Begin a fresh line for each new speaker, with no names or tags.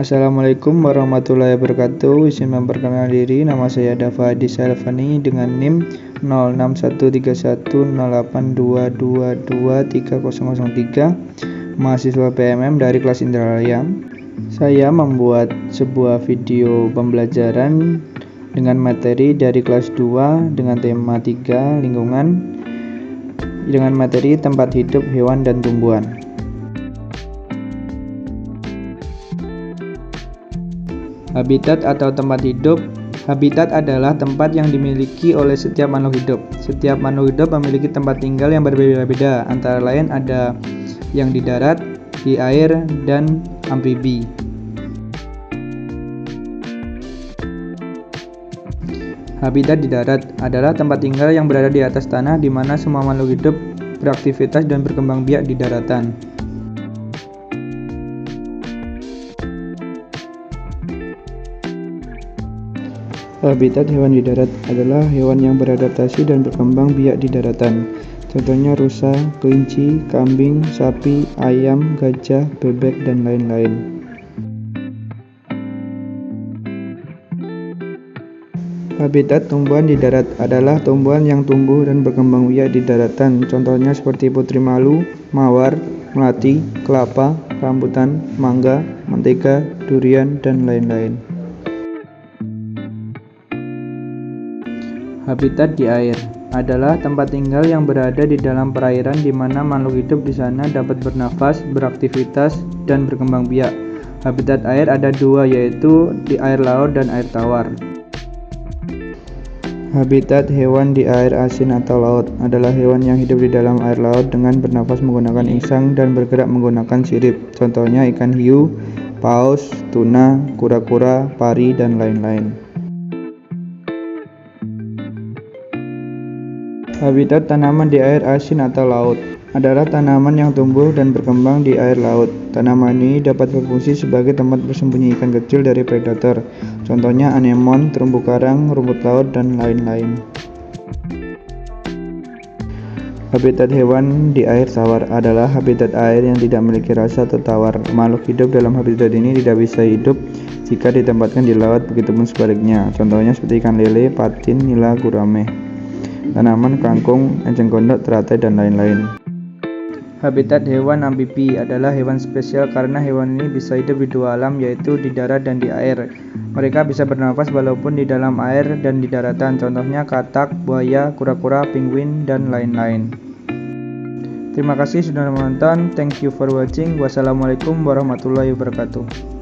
Assalamualaikum warahmatullahi wabarakatuh. Izin memperkenalkan diri, nama saya Dava Adi Salvani dengan NIM 06131082223003, mahasiswa PMM dari kelas Indralaya. Saya membuat sebuah video pembelajaran dengan materi dari kelas 2 dengan tema 3 lingkungan dengan materi tempat hidup hewan dan tumbuhan. Habitat atau tempat hidup. Habitat adalah tempat yang dimiliki oleh setiap makhluk hidup. Setiap makhluk hidup memiliki tempat tinggal yang berbeda-beda, antara lain ada yang di darat, di air, dan amfibi. Habitat di darat adalah tempat tinggal yang berada di atas tanah di mana semua makhluk hidup beraktivitas dan berkembang biak di daratan. Habitat hewan di darat adalah hewan yang beradaptasi dan berkembang biak di daratan. Contohnya rusa, kelinci, kambing, sapi, ayam, gajah, bebek, dan lain-lain. Habitat tumbuhan di darat adalah tumbuhan yang tumbuh dan berkembang biak di daratan. Contohnya seperti putri malu, mawar, melati, kelapa, rambutan, mangga, mentega, durian, dan lain-lain. Habitat di air adalah tempat tinggal yang berada di dalam perairan di mana makhluk hidup di sana dapat bernafas, beraktivitas, dan berkembang biak. Habitat air ada dua, yaitu di air laut dan air tawar. Habitat hewan di air asin atau laut adalah hewan yang hidup di dalam air laut dengan bernafas menggunakan insang dan bergerak menggunakan sirip. Contohnya ikan hiu, paus, tuna, kura-kura, pari, dan lain-lain. Habitat tanaman di air asin atau laut adalah tanaman yang tumbuh dan berkembang di air laut. Tanaman ini dapat berfungsi sebagai tempat bersembunyi ikan kecil dari predator. Contohnya anemon, terumbu karang, rumput laut, dan lain-lain. Habitat hewan di air tawar adalah habitat air yang tidak memiliki rasa atau tawar. Makhluk hidup dalam habitat ini tidak bisa hidup jika ditempatkan di laut, begitupun sebaliknya. Contohnya seperti ikan lele, patin, nila, gurame, tanaman, kangkung, enceng gondok, teratai, dan lain-lain. Habitat hewan amfibi adalah hewan spesial karena hewan ini bisa hidup di dua alam, yaitu di darat dan di air. Mereka bisa bernafas walaupun di dalam air dan di daratan. Contohnya katak, buaya, kura-kura, penguin, dan lain-lain. Terima kasih sudah menonton. Thank you for watching. Wassalamualaikum warahmatullahi wabarakatuh.